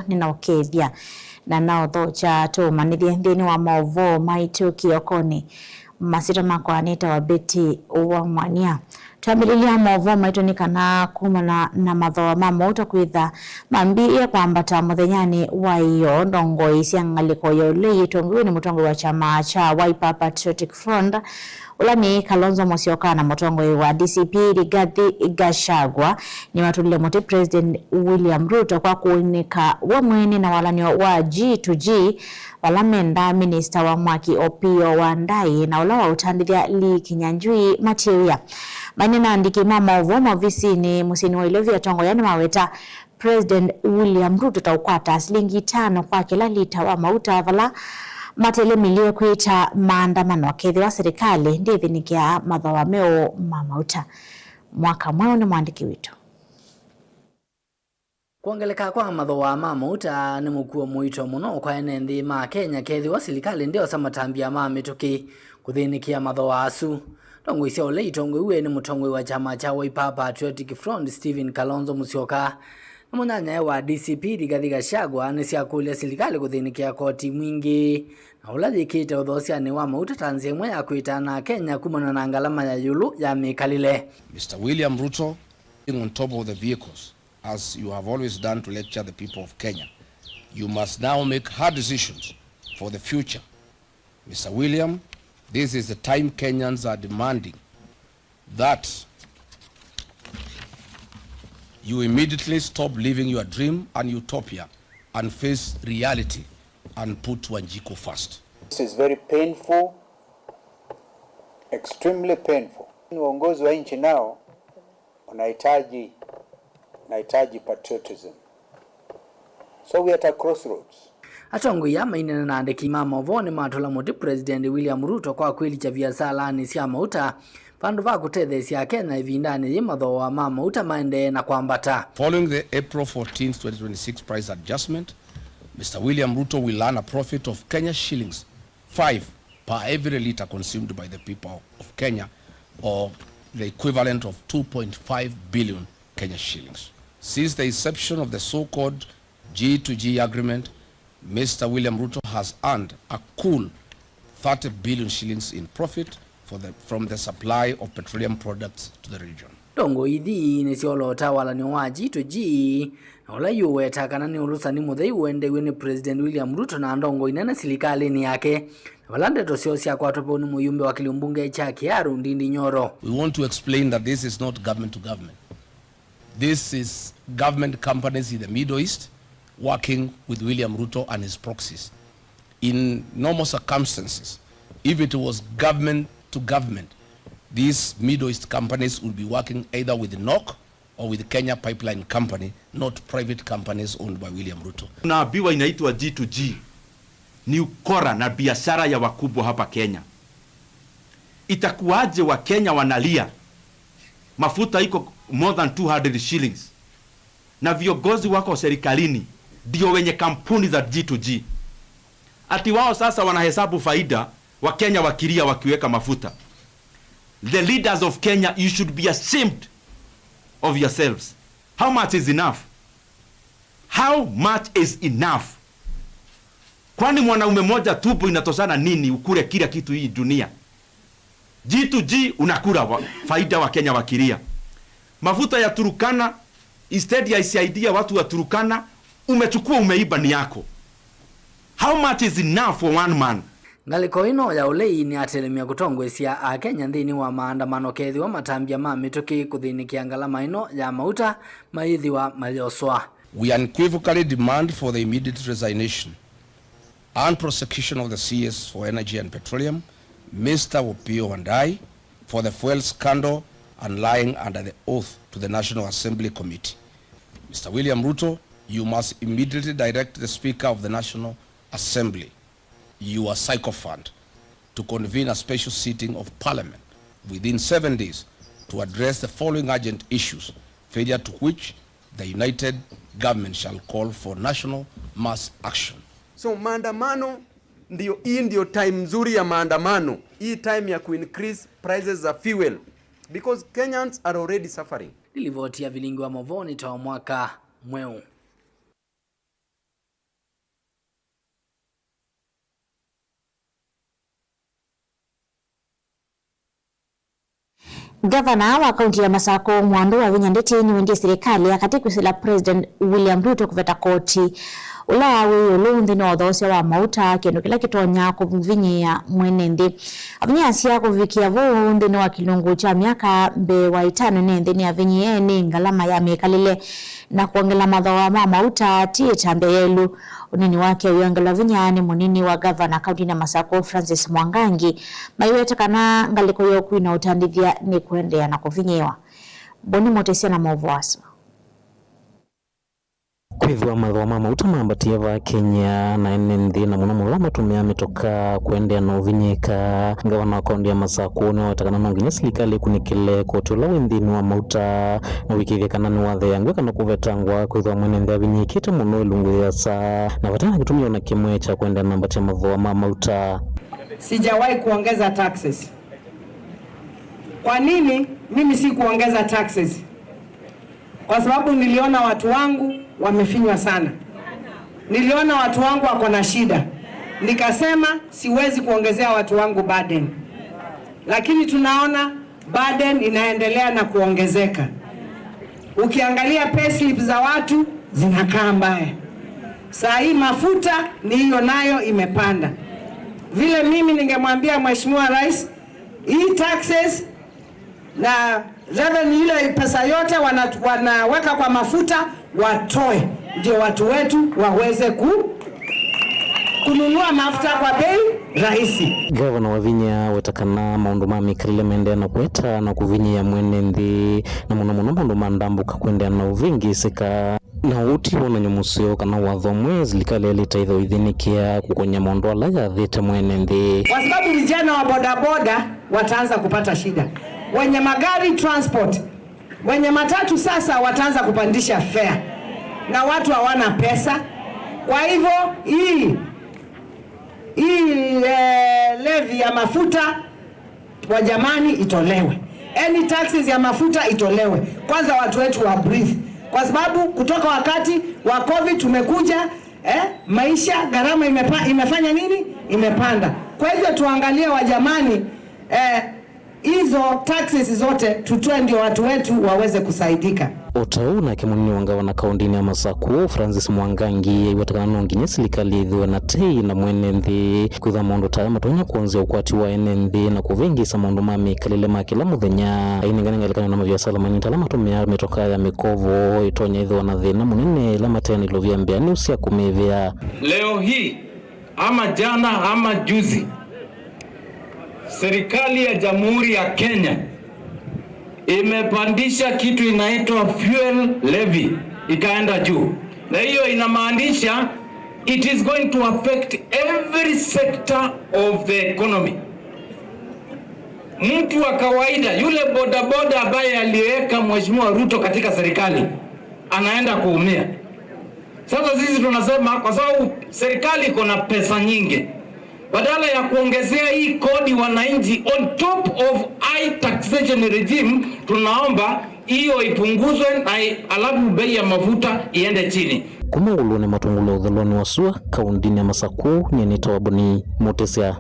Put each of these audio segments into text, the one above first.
ninaokethia na nao thocha tumanithie thini wa mauvoo maitu kiokoni masira makwa nita wa beti wa mwania twambiriria mauvoo maitu ni kana kumana na mathoa ma mauta kwitha mambirie kwambata muthenyani wa iyo ndongo cia ngaliko ya ule yitongiwe ni mutongo wa chama cha Wiper Patriotic Front ulani Kalonzo Musyoka na mutongo wa DCP Rigathi Gachagua ni matulile mote President William Ruto kwa kuoneka wa mwene na walanio wa G2G walamenda Minister wa Mwaki Opiyo Wandayi na ula wa utandithia Lee Kinyanjui Matiria manena andiki mama uvoma visini musini wa ilevya tongo yani maweta President William Ruto taukwata shilingi 5 kwa kila lita wa mauta vala matele milio kuita maandamano kethi wa serikali ndithi nikia mathoa meo mamauta mwaka mweo ni mwandiki witu kuongeleka kwa mathoa mamauta ni mukuo muito muno kwa ene nthi ma Kenya kethi wa serikali ndio samatambia mamituki kuthinikia mathoa asu tongo isia ole itongo iwe ni mutongo wa chama cha Wiper Patriotic Front Stephen Kalonzo Musyoka na munyanya wa DCP Rigathi Gachagua ni cia kulia serikali kuthinikia koti mwingi na ulathikite uthocia ni wa mauta tanzi imwe ya kuitana Kenya kumana na ngalama ya yulu ya mikalile. Mr. William Ruto on top of the vehicles as you have always done to lecture the people of Kenya. You must now make hard decisions for the future. Mr. William, this is the time Kenyans are demanding that you immediately stop living your dream and utopia and face reality and put Wanjiku first. This is very painful, extremely painful. Uongozi wa nchi nao unahitaji patriotism. So we are at a crossroads. Atongo ya mainena na andiki mama vone matola moti President William Ruto kwa kweli cha biashara ni cia mauta pandu va kutethesia Kenya ivindani mathoa ma mauta maende na kwambata. Following the April 14, 2026 price adjustment, Mr. William Ruto will earn a profit of Kenya shillings 5 per every litre consumed by the people of Kenya, or the equivalent of 2.5 billion Kenya shillings. Since the inception of the so-called G2G agreement, Mr. William Ruto has earned a cool 30 billion shillings in profit from the supply of petroleum products to the region. Tongo ithi ni siolo tawala ni wa G2G na ula yuweta kana ni urusa ni muthei uende ni President William Ruto na ndongo inena serikali ni yake walande tosio cia kwa topo ni muyumbe wa kiliumbunge cha Kiaru Ndindi Nyoro. We want to explain that this is not government to government. This is government companies in the Middle East working with William Ruto and his proxies. In normal circumstances, if it was government to government, these Middle East companies would be working either with NOC or with Kenya Pipeline Company, not private companies owned by William Ruto. Tunaambiwa inaitwa G2G ni ukora na biashara ya wakubwa hapa Kenya. Itakuwaje wa Kenya wanalia mafuta iko more than 200 shillings na viongozi wako serikalini ndio wenye kampuni za G2G? Ati wao sasa wanahesabu faida wa Kenya wakilia wakiweka mafuta. The leaders of Kenya, you should be ashamed of yourselves. How much is enough? How much is enough? Kwani mwanaume moja tupu inatosana nini ukule kila kitu hii dunia? G2G unakula faida wa Kenya wakilia. Mafuta ya Turukana, instead ya isaidia watu wa Turukana, umechukua umeiba ni yako. How much is enough for one man? Ngaliko ino ya ulei ni atelemia kutongwesia a Kenya nthini wa maandamano kethi wa matambia ma mituki kuthinikia ngalama ino ya mauta maithi wa mayoswa. We unequivocally demand for the immediate resignation and prosecution of the CS for Energy and Petroleum, Mr. Opiyo Wandayi, for the fuel scandal and lying under the oath to the National Assembly Committee. Mr. William Ruto, you must immediately direct the Speaker of the National Assembly, your sycophant, to convene a special sitting of Parliament within 7 days to address the following urgent issues, failure to which the united government shall call for national mass action. So maandamano ndio time nzuri ya maandamano, hii time ya increase prices za fuel because Kenyans are already suffering. Nilivotia vilingi wa Movoni toa mwaka mweu. Gavana wa kaunti ya Masako Mwandu wa Vinyandeti ni wendie serikali akati kusila President William Ruto kuveta koti ula wiyo nthini wa thosya wa mauta kendo kila kitonya kuvinyia mwenendi avinya asia kuvikia vu nthini wa kilungu cha miaka mbe wa itano ni nthini avinyie ni ngalama ya mekalile na kuongela mathawa ma mauta tie tambe yelu unini wake uyongela vinya ni munini wa gavana kaunti ya Masako Francis Mwangangi maiweta kana ngaliko yoku ina utandithia ni kuendea na kuvinyiwa boni motesia na movuaso kwithwa mathawa ma mauta mambatia va Kenya na nthi na muno muno matumia mitoka kuendea na uvinyika gavana wa kaunti ya Masako ni watakana no nginya serikali kunikile koti ula winthini wa mauta na wikithia kana ni wathe yangwe kana kuvetangwa kwithwa mwene nthi avinyikite muno ilungu ya saa na vatana kutumia na kimwe cha kuendea na mbatia mathawa ma mauta. Sijawahi kuongeza taxes. Kwa nini mimi si kuongeza taxes? Kwa sababu niliona watu wangu wamefinywa sana. Niliona watu wangu wako na shida. Nikasema siwezi kuongezea watu wangu burden. Lakini tunaona burden inaendelea na kuongezeka. Ukiangalia payslip za watu zinakaa mbaya. Saa hii mafuta ni hiyo nayo imepanda. Vile mimi ningemwambia Mheshimiwa Rais, hii taxes na revenue ile pesa yote wanaweka kwa mafuta watoe, ndio watu wetu waweze kununua mafuta kwa bei rahisi. Gavana wa Vinya wetakana maundu ma mikalile mendea na kueta na kuvinyia mwene nthi na muno maundu mandambuka kuendea na uvingi sika na uti wona nyomusio kana watho mwe serikali ilitaitho idhinikia kukonya maundu ala yathite mwene nthi kwa sababu vijana wa bodaboda wataanza kupata shida, wenye magari transport, wenye matatu sasa wataanza kupandisha fare na watu hawana pesa. Kwa hivyo hii levy ya mafuta wa jamani itolewe, any taxes ya mafuta itolewe, kwanza watu wetu wa breathe, kwa sababu kutoka wakati wa COVID tumekuja maisha gharama imefanya nini? Imepanda. Kwa hivyo tuangalie wa jamani, hizo taxes zote tutoe ndio watu wetu waweze kusaidika. Otau na kimunini wanga wana kaunti ya Masako Francis Mwangangi watakana no nginya serikali ithiwe na tei na mwene nthi kwitha maundu ta matonya kuanzia ukwati wa nthi na kuvingisa maundu ma mikalile ma kila muthenya ainingana ngalikana na mabiasara manyita la matumia mitoka ya mikovo itonya ithiwa na thina munene la mateni lovia mbia ni usia kumivia. Leo hii ama jana ama juzi serikali ya Jamhuri ya Kenya imepandisha kitu inaitwa fuel levy ikaenda juu, na hiyo inamaanisha it is going to affect every sector of the economy. Mtu wa kawaida yule bodaboda ambaye aliweka Mheshimiwa Ruto katika serikali anaenda kuumia. Sasa sisi tunasema kwa sababu serikali iko na pesa nyingi, badala ya kuongezea hii kodi wananchi on top of high taxation regime, tunaomba hiyo ipunguzwe na alafu bei ya mafuta iende chini. Kumangulu ni matungulo udhaloni wasua kaunti ya Masako ni Tawaboni Motesia.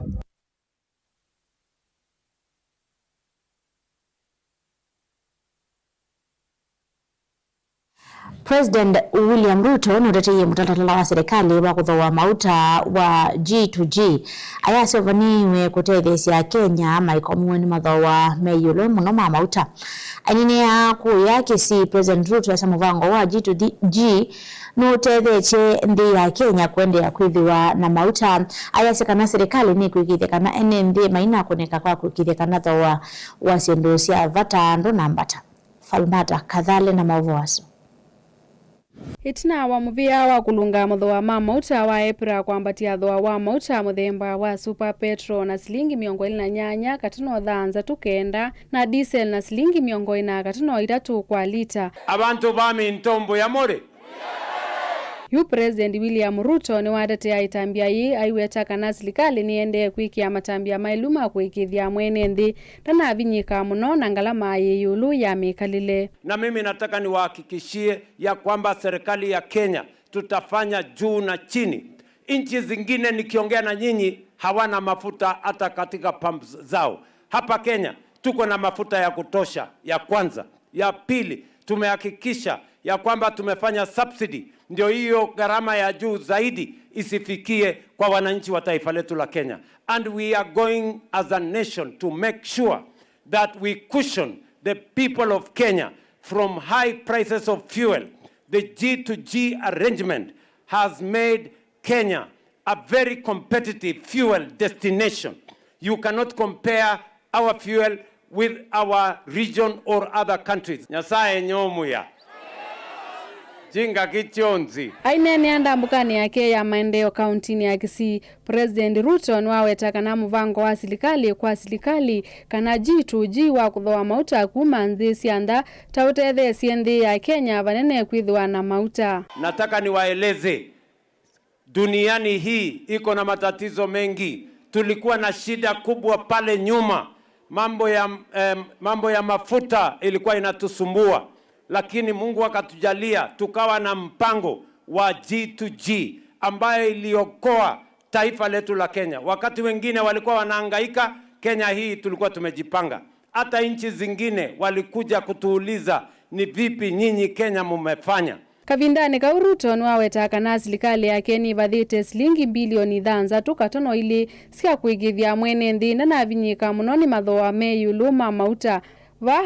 President William Ruto nodetiye mutatala wa serikali wa kuthoa mauta wa G2G ayasovaniwe kutethesia Kenya maikomwe ni mathoa meyulo muno ma mauta anine ya kuya kisi President Ruto asa muvango wa G2G no tetheche ndi ya Kenya kuendea kwithiwa na mauta ayasekana serikali ni kwikithekana NMB maina kuneka kwa kwikithekana thoa wa siendo cia vatando na mbata Falmata Kathale na Mavoaso. Itina wa muvia wa kulunga mathoa ma mauta wa epra kwambatia thoa wa mauta muthemba wa Super Petro na silingi 28 katino thanza tukenda na diesel na silingi 40 katino 3 kwa lita. Abantu bami ntombo ya more. Yu President William Ruto ni watetea itambia hii aiweta kana serikali niende kuikia matambia mailuma kuikithia mwene nthi tana avinyika muno na ngalama yeyulu ya mikalile. Na mimi nataka niwahakikishie ya kwamba serikali ya Kenya tutafanya juu na chini. Nchi zingine nikiongea na nyinyi hawana mafuta hata katika pumps zao. Hapa Kenya tuko na mafuta ya kutosha, ya kwanza. Ya pili, tumehakikisha ya kwamba tumefanya subsidy, ndio hiyo gharama ya juu zaidi isifikie kwa wananchi wa taifa letu la Kenya. And we are going as a nation to make sure that we cushion the people of Kenya from high prices of fuel. The G2G arrangement has made Kenya a very competitive fuel destination. You cannot compare our fuel with our region or other countries. Nyasaye nyomuya. Jinga kichonzi. Ainene anda mbukani yake ya maendeleo kauntini ya Kisii, President Ruto nwaweta kana muvango wa serikali kwa serikali kana G2G wa kuthoa mauta kuma nthi cianda tautethesie nthi ya Kenya vanene kwithwa na mauta. Nataka niwaeleze, duniani hii iko na matatizo mengi. Tulikuwa na shida kubwa pale nyuma. Mambo ya mafuta ilikuwa inatusumbua. Lakini Mungu akatujalia tukawa na mpango wa G2G ambaye iliokoa taifa letu la Kenya. Wakati wengine walikuwa wanahangaika, Kenya hii tulikuwa tumejipanga. Hata nchi zingine walikuja kutuuliza ni vipi nyinyi Kenya mumefanya. Kavindani ka Ruto nwaweta kana serikali yake ni vathite shilingi bilioni 3 katono ili cia kuigithia mwene nthi na navinyika muno ni mathoa meyuluma mauta.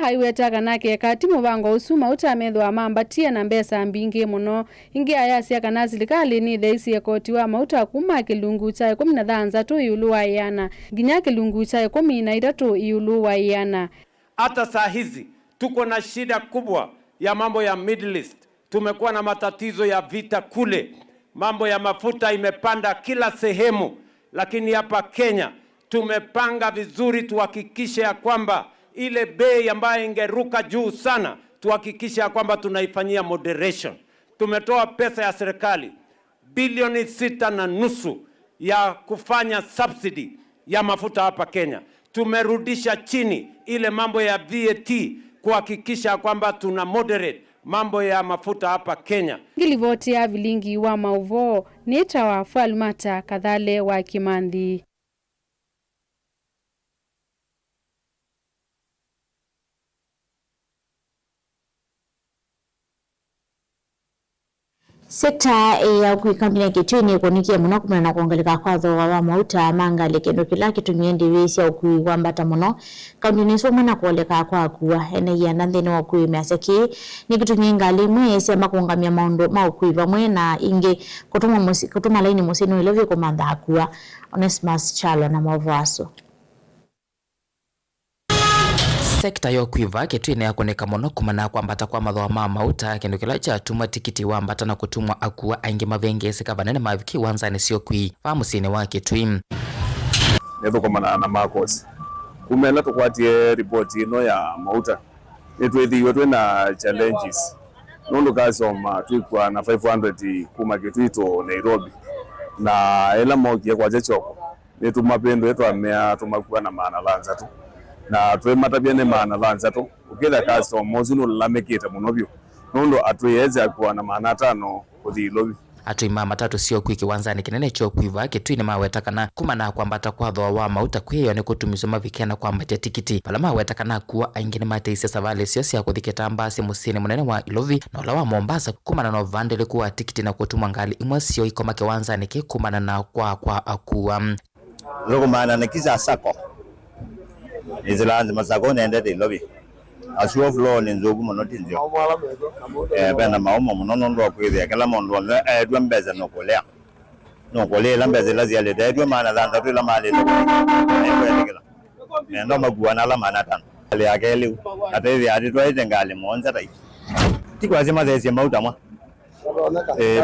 Haiweta kanake kati muvango usu mauta methwa mambatia na mbesa mbingi muno. Ingi ayasia kana serikali ni theisi koti wa mauta kuma kilungu cha 13 iulu wa iana nginya kilungu cha 13 iulu wa iana. Hata saa hizi tuko na shida kubwa ya mambo ya Middle East. Tumekuwa na matatizo ya vita kule. Mambo ya mafuta imepanda kila sehemu. Lakini hapa Kenya tumepanga vizuri tuhakikishe ya kwamba ile bei ambayo ingeruka juu sana tuhakikishe kwamba tunaifanyia moderation. Tumetoa pesa ya serikali bilioni 6.5 ya kufanya subsidy ya mafuta hapa Kenya. Tumerudisha chini ile mambo ya VAT kuhakikisha kwamba tuna moderate mambo ya mafuta hapa Kenya. Ngilivoti ya vilingi wa mauvo nita wa Falmata Kadhale wa Kimandhi. Sekta ya kuikambina kitwini kunikia muno kumana na kuongeleka kwa dhoa wa mauta manga lekendo kila kitumiendi wisi ya ukui wambata muno kaunti soma na kuoleka kwa kuwa ene ya nandhini wa ukui measeki ni kitumie ngali mwesi ama kuungamia maundo maukui vamwe na inge kutuma laini musinu ilovyo kumanda hakuwa. Onesmus Chalo na mawazo. Sekta yo kuiva kitwine ya koneka muno kumana kwambata kwa mathoa ma mauta kindu kila cha tuma tikiti wambata na kutumwa akuwa aingi mavengesi kavanene maviki wanzani sio kui famusini wa kitwim netho kumana na makosi kumela tukwatie report ino ya mauta nitwithiwe twina challenges nundu kasoma twikwa na 500 kuma kitwito Nairobi na ela mokie kwa chechoko nitumapendo yetu amea tumakuwa na maana lanza tu na twe matabiane maana lanza to ukila kaso mozino lamekete munobyo nondo atuyeze akuwa na maana 5 kuthi lobi atwima matatu sio kwiki wanzani kinene cho kuiva kitwine mawetakana kumana kwambata kwa dhoa wa mauta kwiyo ni kutumizo mavikena kwa mbatia tikiti pala mawetakana kuwa aingine mateise savale sio sia kuthiketa mbasi musini munene wa Ilovi na ula wa Mombasa kumana na vandele kuwa tikiti na kutumwa ngali imwa sio ikomake wanzani ke kumana na kwa akuwa logo maana nikiza sako Izilanzi masako nende Ilovi asio flow ni nzogu monoti nzio bena maomo munono ndo kwithia kala mondo edwa mbeza nokolea lambeza lazi ale edwa maana lanza tu la mali kila nendo magua na la maana 5 ale akeli atevi atitwa itengali monza tai tikwazi madhesi mauta mwa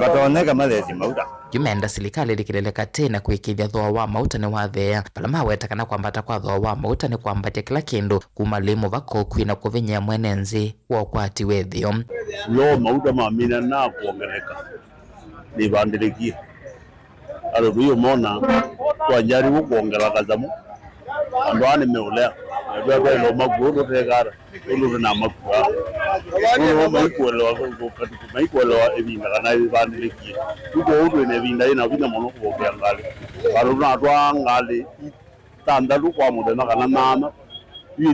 batoneka madhesi mauta Jumenda serikali likileleka tena kuikithia dhoa wa mauta ni wathea pala mawetakana kwambata kwa dhoa wa mauta ni kwambatia kila kindu kuma limu vako kwina kuvinya mwenenzi wa kwati wethio lo mauta mamina na kuongeleka ni vandilikia alo hiyo mona kwa jari kuongela kazamu ando ani meulea ndio kwa lo magoro tegara ulu na makwa ulu maikuelewa evinga kana vandilikia tuko udu ne vinda ina vina mono kuongea ngali alo na twa ngali tanda lu kwa muda na kana mama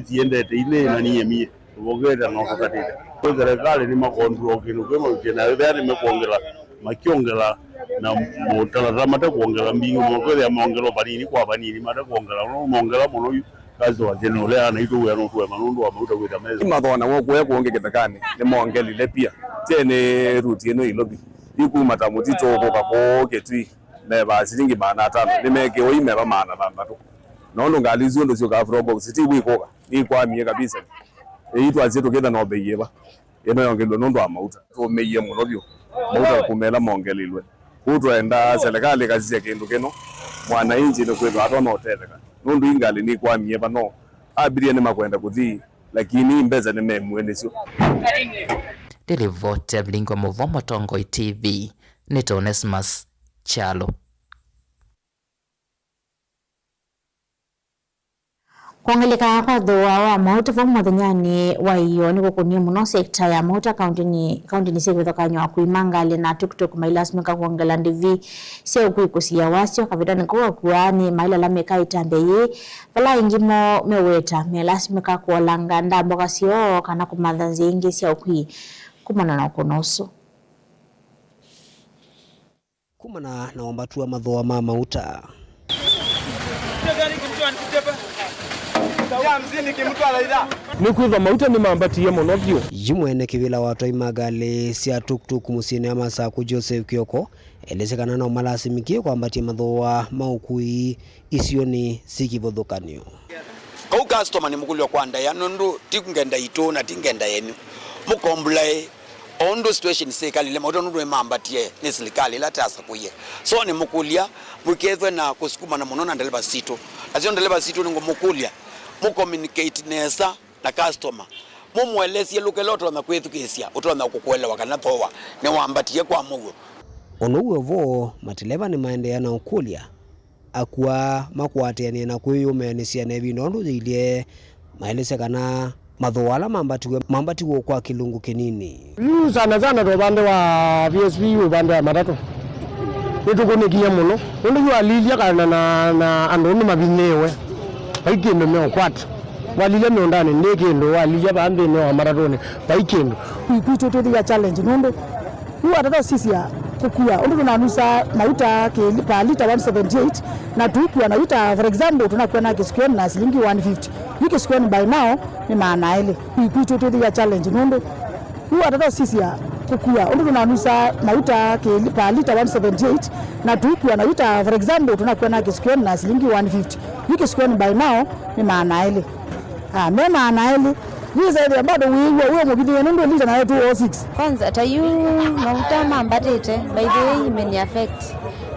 tiendete ile nani yemie ubogera no kakatete kwa serikali ni makontrol kinu kama kina ndani mekuongela makiongela na motala mata kuongela mbingo mokole ya maongelo banini kwa banini mata kuongela no maongela mono kazi wa jenole anaitwa ya no manundo ameuta kwita meza mathona wo kuongekethekane ni mongelile pia tene ruti eno ilobi ikuma tamutito ko kapoke twi me ba siringi bana 5 nimeke oime ba mana bambatu nondo ngalizo ndo sio ka afrobox ti wikoka ni kwa mie kabisa eitwa zetu kenda no beyeba eno yongelwe nondo amauta to meye muno byo mauta kumela mongelilwe utwenda serikali kazi ya kindu kino mwana inji no kwetu atona hoteleka nondo ingali ni kwa mie bano abiria ni makwenda kuthi lakini mbeza ni memwene sio Televote Blingo Movomo Tongoi TV ni Onesmus Chalo. Kuongeleka kwa doa wa mauta fa muthanyani wa iyo ni gukunia muno sekta ya mauta county ni sebe thokanywa kuimangale na TikTok mailasmika kuongela ndivi sia ukuikusia wasio kavidani kwa kuani maila lameka itambeye pala ingimo meweta melasmika kuolanga ndamboga sio kana kumadhanzi ingi sia ukui kumana na kunoso kumana na wambatu wa madhoa mauta ni kwitha mauta ni mambatiye muno byo yimwene kivila watoi magale sia tuktuk musini ama Saku Joseph Kioko elesekana na malasimikie kwambatia madhoa maukui isioni sikivothokanio kau customer ni mukuli kwanda ya nundu tikungenda ito na tingenda yenu mukomblai ondo situation serikali le mauta nundu mambatie ni serikali la tasa kuye so ni mukulia mukethwe na kusukuma na muno na ndeleba sito azio ndeleba sito ngo mukulia mu communicate nesa na customer mumwelesie lukeloto na kwethukesia utona kukuelewa kana thowa ne wambatie kwa mugo onuwe vo matileva ni maendeana ukulia akwa makwatene na kuyumenisia na binondu zilie maelese kana madhoala mambatiwe kwa kilungu kinini sana sana to bande wa VSV bande wa matatu nitukunikia muno ndu alilia kana na andonu mabinyewe baikendo meokwata walile miondani nekendo walija bambe ne wa maratoni baikendo kuitoto ya challenge nondo huwa tata sisi ya kukua ndio tunanusa mauta ke lipa lita 178 na tukua na lita for example tunakuwa na kisikio na shilingi 150 hiki sikio by now ni maana ile kuitoto ya challenge nondo huwa tata sisi ya kukua ndio tunanusa mauta ke lipa lita 178 na tukua na lita for example tunakuwa na kisikio na shilingi 150 hiki sikio by now ni maana ile mema anaele hizo ile bado wewe mobidi ndio lita na 206 kwanza tayu mauta mambatete by the way imeni affect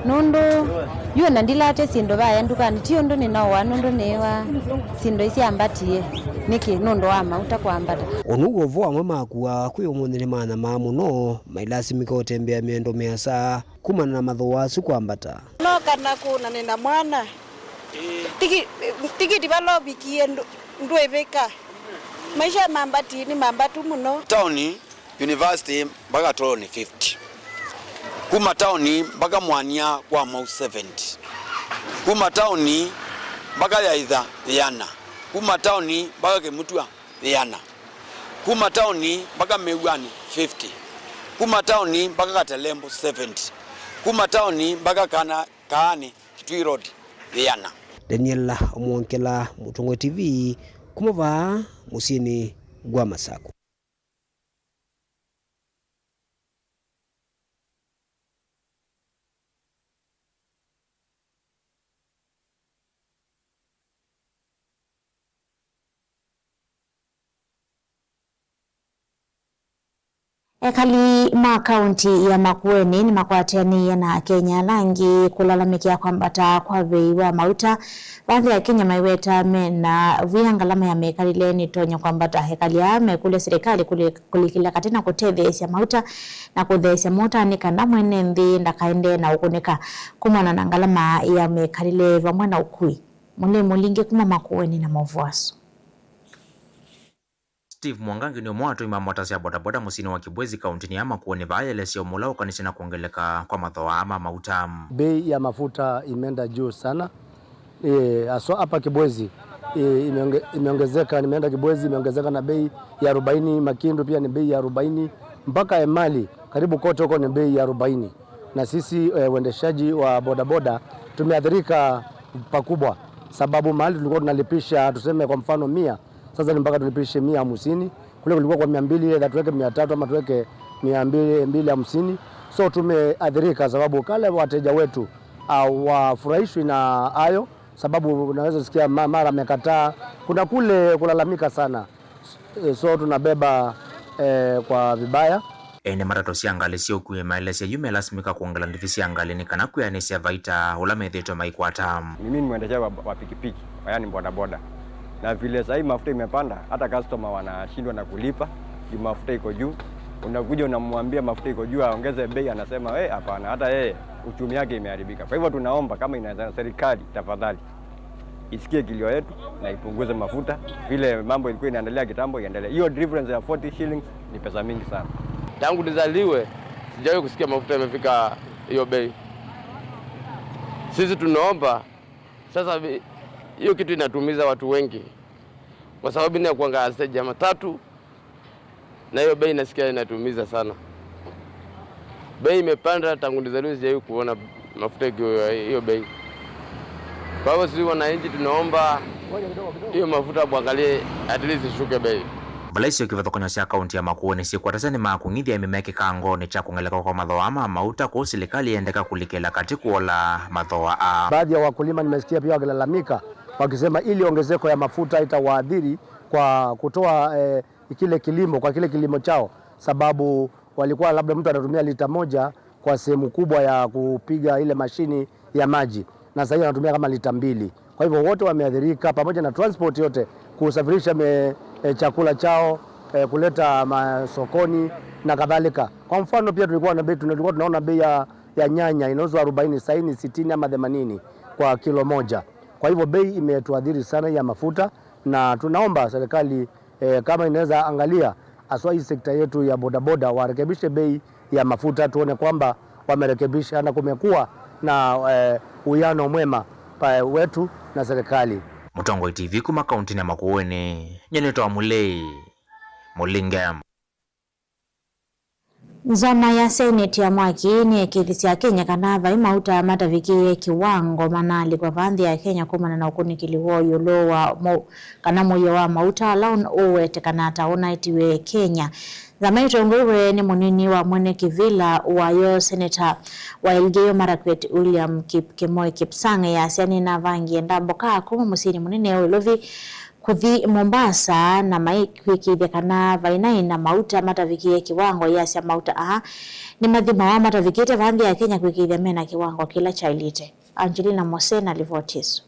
nondo yue nandilate sindo baya ndukani tio ndo ninao wanondo newa sindo isi ambatie niki nondo wa mauta kwambata onugo vo amwe makuwa kuyo munene mana mamuno mailasimika otembea miendo measa kumana na madhoa su kwambata no kana kuna nenda mwana tiki divalo bikie ndwebeka maisha mambati ni mambatu muno town university mpaka tolo ni 50 kuma town mpaka mwania kwa mau 70 kuma town mpaka yaitha yana kuma town mpaka kemutua yana kuma town mpaka mewani 50 kuma town mpaka Katelembo 70 kuma town mpaka kaani Kitui Road yana Daniela Omwonkela Mutongo TV kumova musini gwa Masaku. Ekali ma kaunti ya Makueni ni makwatiani na Kenya langi kulalamikia kwambata kwa bei wa mauta baadhi ya Kenya maiweta mena viangalama ya mekalile ni tonyo kwambata hekali ya mekule serikali kulikila katina kutethesya mauta na kuthesya mauta ni kanda mwene mthi ndakaende na ukunika kumwana na ngalama ya mekalile vamwe na ukui mule mulingi kuma Makueni na Movuaso. Steve Mwangangi ni mwato imamwatasia bodaboda musini wa Kibwezi kauntini ya Makueni vaelesio mulao kanisina kuongeleka kwa madhoa ama mauta. Bei ya mafuta imeenda juu sana. Aso hapa Kibwezi imeongezeka. Nimeenda Kibwezi imeongezeka na bei ya 40, Makindu pia ni bei ya 40, mpaka Emali karibu kote huko ni bei ya 40. Na sisi uendeshaji wa bodaboda tumeathirika pakubwa, sababu mahali tulikuwa tunalipisha tuseme kwa mfano 100, sasa ni mpaka tulipishe 150. Kule kulikuwa kwa 200, ile tuweke 300 ama tuweke 250. So tumeathirika sababu kale wateja wetu wafurahishwi na hayo, sababu unaweza sikia mara amekataa, kuna kule kulalamika sana. So tunabeba kwa vibaya. Ene marato siangali sio kuye maelesi yume lasmika kuongela ndifisi angali ni kana kuyanisia vaita ulame dheto maikwata. Mimi ni mwendesha wa pikipiki, yani bodaboda. Na vile sasa hii mafuta imepanda, hata customer wanashindwa na kulipa, mafuta iko juu. Unakuja unamwambia mafuta iko juu aongeze bei, anasema hapana, hata yeye uchumi yake imeharibika. Kwa hivyo tunaomba kama inaweza serikali tafadhali isikie kilio yetu na ipunguze mafuta, vile mambo ilikuwa inaendelea kitambo iendelee. Hiyo difference ya 40 shillings ni pesa mingi sana. Tangu nizaliwe sijawahi kusikia mafuta yamefika hiyo bei. Sisi tunaomba sasa, hiyo kitu inatumiza watu wengi, kwa sababu ni kuanga stage ya matatu, na hiyo bei nasikia inatumiza sana. Bei imepanda tangu nizaliwe, sijawahi kuona mafuta hiyo bei. Kwa hivyo sisi wananchi tunaomba hiyo mafuta kuangalie at least ishuke bei. Balaisio kivathokonya cia kaunti ya Makueni si kwatasani makungithia mimeke kango ni cha kungeleka kwa madhoa ama mauta kwa serikali endeka kulikela katika wala madhoa. Baadhi ya wakulima nimesikia pia wakilalamika wakisema ili ongezeko ya mafuta itawaadhiri kwa kutoa kile kilimo chao, sababu walikuwa labda mtu anatumia lita 1 kwa sehemu kubwa ya kupiga ile mashini ya maji, na sasa anatumia kama lita 2. Kwa hivyo wote wameathirika, pamoja na transport yote, kusafirisha chakula chao kuleta masokoni na kadhalika. Kwa mfano pia tulikuwa tunaona bei ya nyanya inauzwa 40, 60 ama 80 kwa kilo moja. Kwa hivyo bei imetuadhiri sana ya mafuta, na tunaomba serikali kama inaweza angalia aswa hii sekta yetu ya bodaboda warekebishe bei ya mafuta, tuone kwamba wamerekebisha na kumekuwa na uwiano mwema wetu na serikali. Mutongo TV kuma kaunti ya Makueni, nyenetwa Mulei Mulingam. Nzama ya Senate ya mwaki ni ekithisi ya Kenya kana vai mauta matavikie kiwango manali kwa vandhi ya Kenya kumana na ukunikili woyo lowa kana moyo wa mauta laun uwete kana taona itiwe Kenya. Nzama itongowe ni munini wa mwene kivila wayo Senator wa Elgeyo Marakwet William Kipkemoi Kipsang ya siani na vangi endambo kaa kuma musini munini ya ulovi kuthi Mombasa na maikwi kana vainai na mauta matavikie kiwango yasi ya mauta ni madhima wa matavikite vandhi ya Kenya kwikithia mena kiwango kila cha ilite. Angelina Mosena livotisu.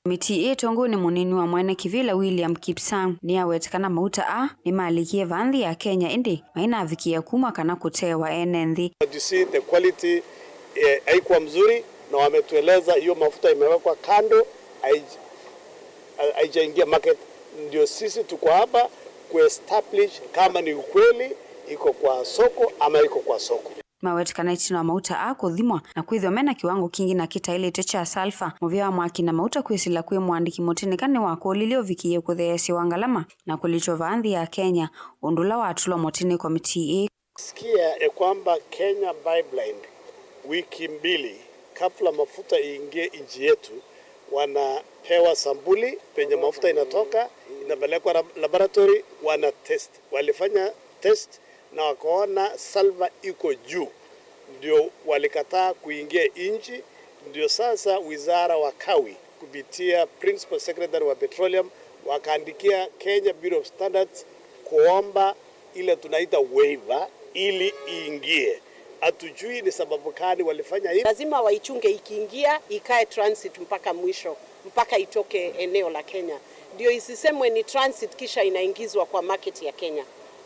Miti etongo ni munini wa mwene kivila William Kipsang ni awetekana mauta ni malikie vandhi ya Kenya indi maina avikia kuma kana kutewa enenthi. You see the quality haikuwa mzuri, na wametueleza hiyo mafuta imewekwa kando, haijaingia market. Ndio sisi tuko hapa kuestablish kama ni ukweli iko kwa soko ama iko kwa soko. Mawetekana itina mauta kuthimwa na kwithwa mena kiwango kingi na kitailete cha sulfur muvia wa mwaki na mauta kwisila kwi mwandiki motinikane wako lilio vikie kutheesi wangalama na kulicho vandhi ya Kenya undula watulwa motini komiti Sikia kwamba Kenya Pipeline wiki mbili kabla mafuta iingie nchi yetu wanapewa sambuli penye mafuta inatoka, inapelekwa laboratory, wana test. Walifanya test na wakaona sulfur iko juu, ndio walikataa kuingia nchi. Ndio sasa wizara wa Kawi kupitia Principal Secretary wa Petroleum wakaandikia Kenya Bureau of Standards kuomba ile tunaita waiver ili iingie. Hatujui ni sababu gani walifanya hivi. Lazima waichunge, ikiingia ikae transit mpaka mwisho, mpaka itoke eneo la Kenya, ndio isisemwe ni transit kisha inaingizwa kwa market ya Kenya.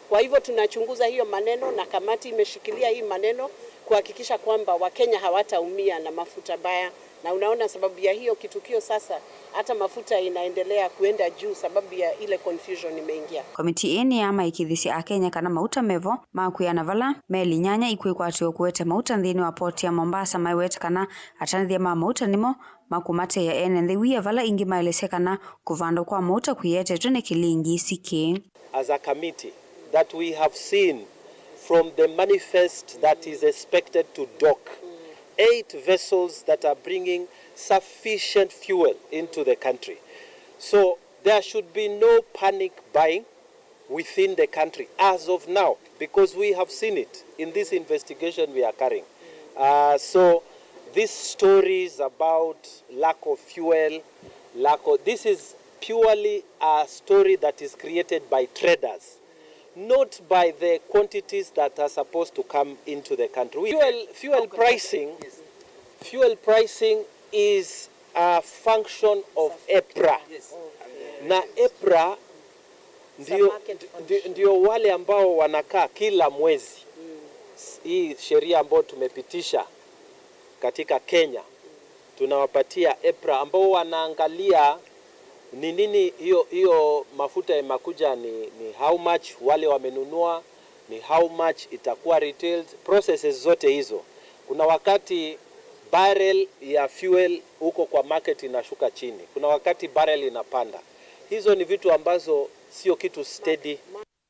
Kwa hivyo tunachunguza hiyo maneno na kamati imeshikilia hii maneno, kuhakikisha kwamba Wakenya hawataumia na mafuta baya, na unaona sababu ya hiyo kitukio sasa hata mafuta inaendelea kuenda juu sababu ya ile confusion imeingia. Komiti eni ya maikithisi a Kenya kana mauta mevo makuyana vala meli nyanya ikwikwatio kuwete mauta nthini wa port ya Mombasa maiwete kana atanithia ma mauta nimo makumate ya ene nthi wia vala ingi maelesekana kuvando kwa mauta kuyete ni kilingi siki. As a committee that we have seen from the manifest that is expected to dock 8 vessels that are bringing sufficient fuel into the country. So there should be no panic buying within the country as of now, because we have seen it in this investigation we are carrying. So these stories about lack of fuel, this is purely a story that is created by traders, not by the quantities that are supposed to come into the country. Fuel pricing is a function of EPRA. Na EPRA ndio wale ambao wanakaa kila mwezi. Hii sheria ambayo tumepitisha katika Kenya, tunawapatia EPRA ambao wanaangalia ni nini hiyo mafuta yamekuja, ni how much wale wamenunua, ni how much itakuwa retailed, processes zote hizo. Kuna wakati barrel ya fuel huko kwa market inashuka chini, kuna wakati barrel inapanda. Hizo ni vitu ambazo sio kitu steady.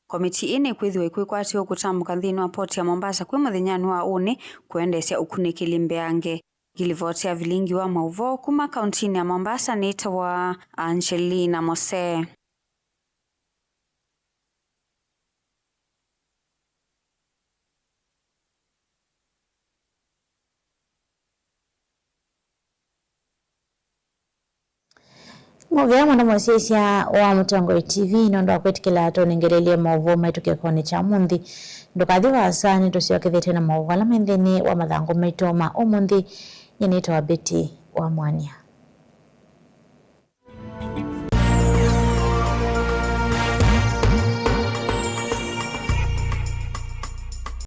Komiti ene kwithiwa ikwikwatio kutambuka nthini wa port ya Mombasa kwi muthinyani wa uni kuendesya ukunikili mbeange. Gilivotea vilingi wa mauvo kuma kauntini ya Mombasa nita wa Angelina Mose. Movia mwana mwasiesia wa Mutongoi TV nondo kwetikila tonengelelie mauvo maitu kekoni cha mundi ndokathi wa asani tusiwakithete na mauvo ala mendhini wa madhango maitoma umundi yenito wa Betty wa Mwania.